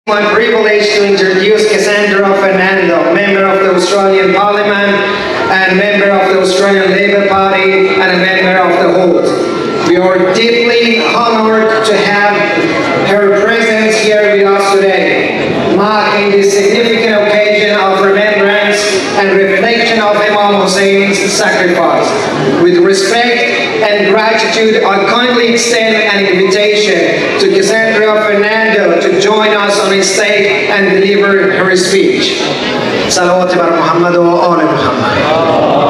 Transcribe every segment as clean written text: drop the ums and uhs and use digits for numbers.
My privilege to introduce Cosendara, member of the Australian Parliament and member of the Australian Labor Party and a member of the House. We are deeply honored to have her presence here with us today, marking this significant occasion of remembrance and reflection of Imam Hussein's sacrifice. With respect and gratitude, I kindly extend an invitation to Cosendara to join us on his stage and deliver her speech. Salawat bar Muhammad wa ala Muhammad.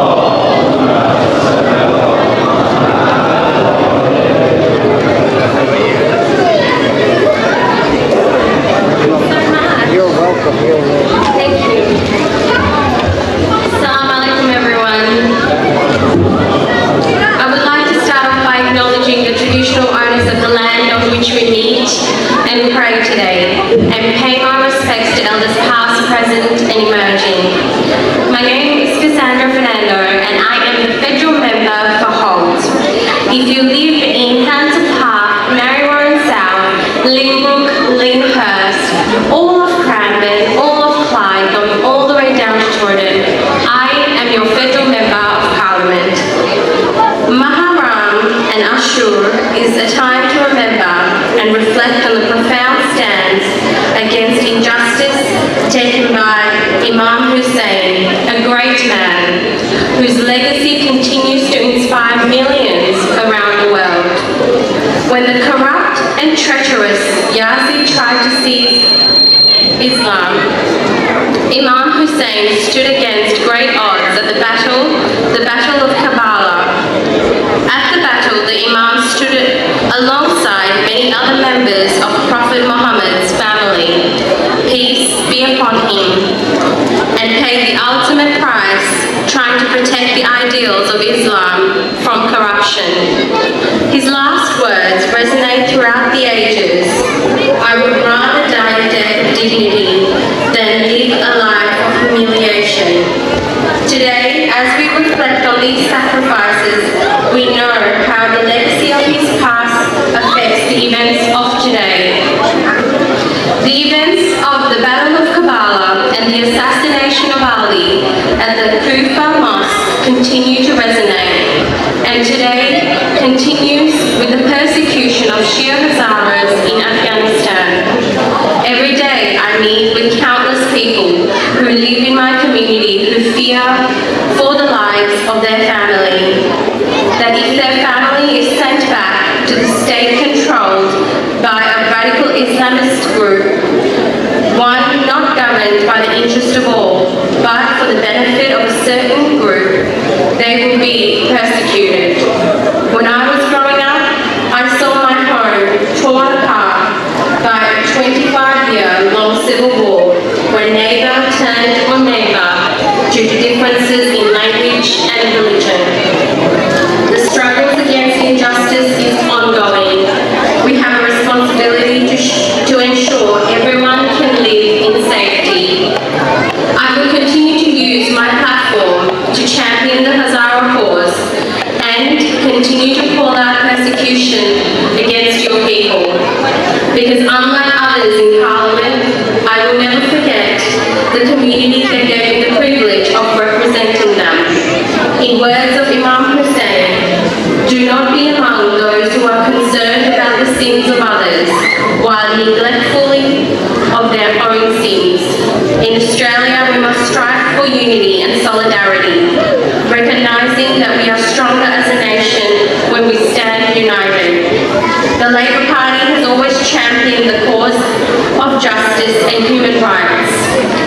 Stood against great odds at the battle of Karbala. At the battle, the Imam stood alongside many other members of Prophet Muhammad's family, peace be upon him, and paid the ultimate price trying to protect the ideals of Islam from corruption. His last words resonate throughout the ages. I would rather die a death of dignity than live a life of humiliation. Today, as we reflect on these sacrifices, we know how the legacy of his past affects the events of today. The events of the Battle of Karbala and the assassination of Ali at the Kufa Mosque continue to resonate, and today continues with the persecution of Shia Hazaras in Afghanistan. Every day I meet with countless people who live in my community who fear for the lives of their family. That if their family is sent back to the state controlled by a radical Islamist group, one not governed by the interest of all, but for the benefit of a certain group, they will be persecuted. When I was growing up, I saw my home torn apart by a 25-year-long civil war where neighbour turned on neighbour due to differences in language and religion. The struggles against injustice is ongoing. We have a responsibility to ensure everyone can live in safety. I will continue to use my platform to champion the Hazara cause and continue to call out persecution against your people. Because unlike others in Parliament, I will never forget the community that gave me the privilege of representing them. In words of Imam Hussein, do not be among those who are concerned about the sins of others while neglectfully of their own sins. In Australia, we must strive for unity and solidarity, recognising that we are stronger as a nation when we stand united. The Labor Party has always championed the cause of justice and human rights.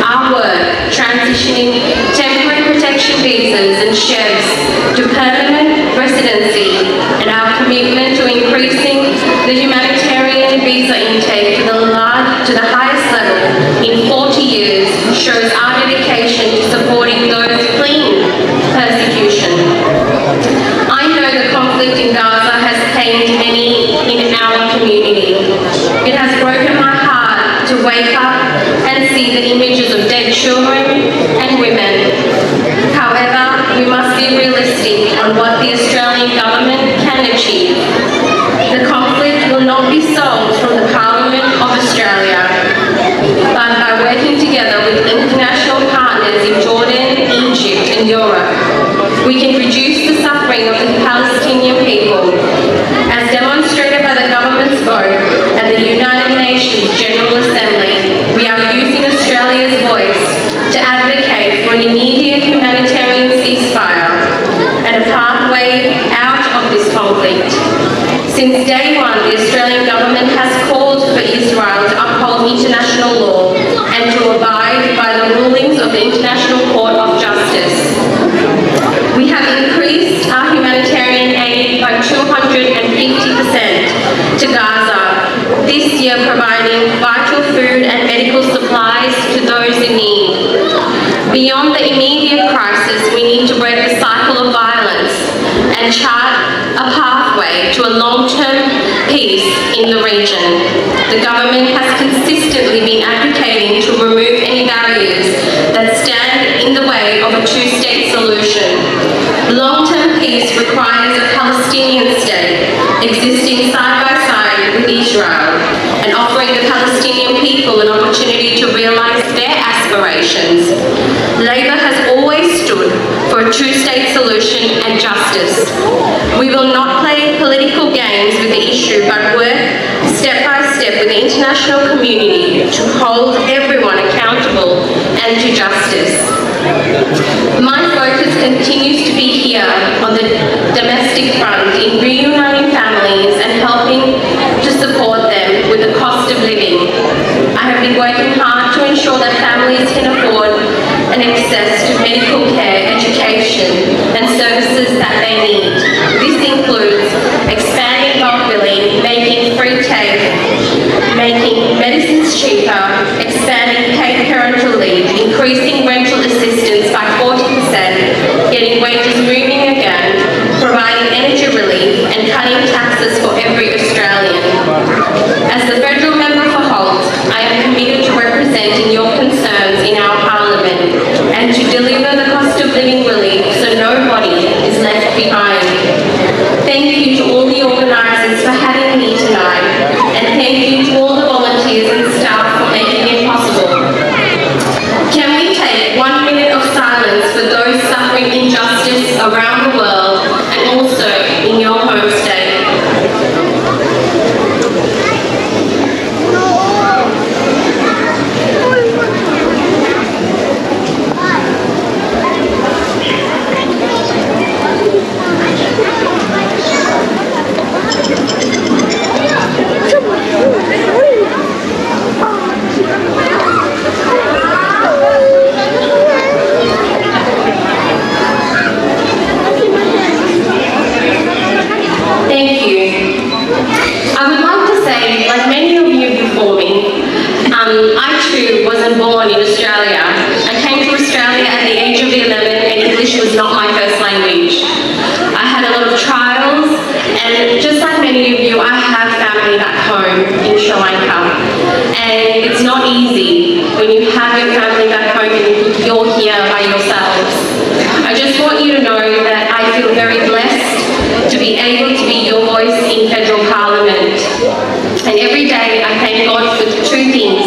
Our work transitioning temporary protection visas and chefs to permanent residency and our commitment to increasing the humanitarian visa intake to the highest level in 40 years shows our dedication to supporting those fleeing persecution. I know the conflict in Gaza has pained many in our community. It has broken my heart to wake up and see the images of dead children and women. However, we must be realistic on what the Australian government can achieve. The conflict will not be solved from the Parliament of Australia. Nations General Assembly, we are using Australia's voice to advocate for an immediate humanitarian ceasefire and a pathway out of this conflict. Since day one, the Australian government has called for Israel to uphold international law and to abide by the rulings of the International Court of Justice. We have increased our humanitarian aid by 250% to Gaza this year, providing vital food and medical supplies to those in need. Beyond the immediate crisis, we need to break the cycle of violence and chart a pathway to a long-term peace in the region. The government has consistently been advocating to remove any barriers that stand in the way of a two-state solution. Long-term peace requires a Palestinian state existing side by side with Israel and offering the Palestinian people an opportunity to realize their aspirations. Labor has always stood for a two-state solution and justice. We will not play political games with the issue, but work step by step with the international community to hold everyone accountable and to justice. My focus continues to be here on the domestic front in reuniting families and helping to support them with the cost of living. I have been working hard to ensure that families can afford an access to medical care, education and services that they need. This includes expanding bulk billing, making free TAFE, making medicines cheaper, expanding paid parental leave, increasing rental assistance by 40%, getting wages moving again, providing energy relief and cutting taxes for every Australian. As the federal member for Holt, I am committed to representing your concerns in our parliament and to deliver the cost of living relief so nobody is left behind. Thank you to all the organisers for having me tonight, and thank you to all the volunteers and staff for making it possible. Can we take 1 minute of silence for those suffering injustice around the world and also in your home state? Thank you. I would like to say, like many of you before me, I too wasn't born in Australia. I came to Australia at the age of 11 and English was not my first language. I had a lot of trials, and just like many of you, I have family back home in Sri Lanka. And it's not easy when you have your family back home and you're here by yourselves. I just want you to know that I feel very blessed to be able to be your voice in federal parliament. And every day I thank God for two things: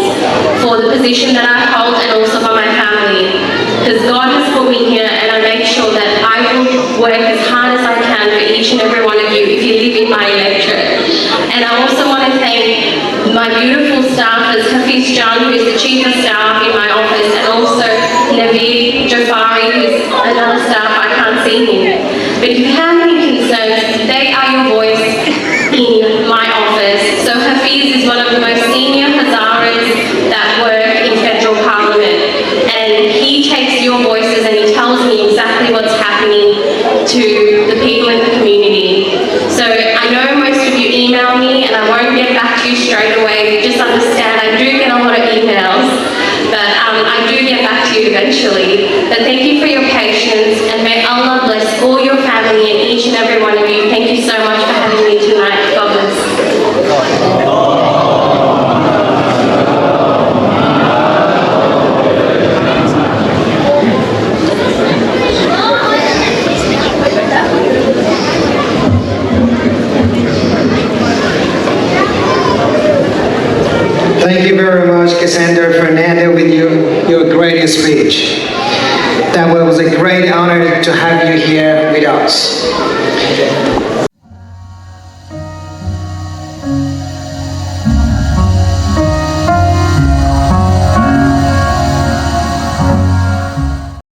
for the position that I hold and also for my family. Because God has put me here and I make sure that I will work as hard as I can for each and every one of you if you live in my electorate. And I also want to thank my beautiful staffers, Hafiz John, who is the chief of staff in my office, and also Naveed Jafari, who is another staff. I can't see him. But if you have any concerns, they are your voice in my office. So Hafiz is one of the most senior Hazaras that work in federal parliament, and he takes your voices and he tells me exactly what's happening to the people in the community. So I know most of you email me and I won't get back to you straight away. Just understand, I do get a lot of emails, but I do get back to you eventually. But thank you for your patience, and may Allah bless all your family and each and every one of you. Thank you so much for having me tonight. God bless. Thank you very much, Cassandra Fernando, with your great speech. That was a great honor to have you here with us.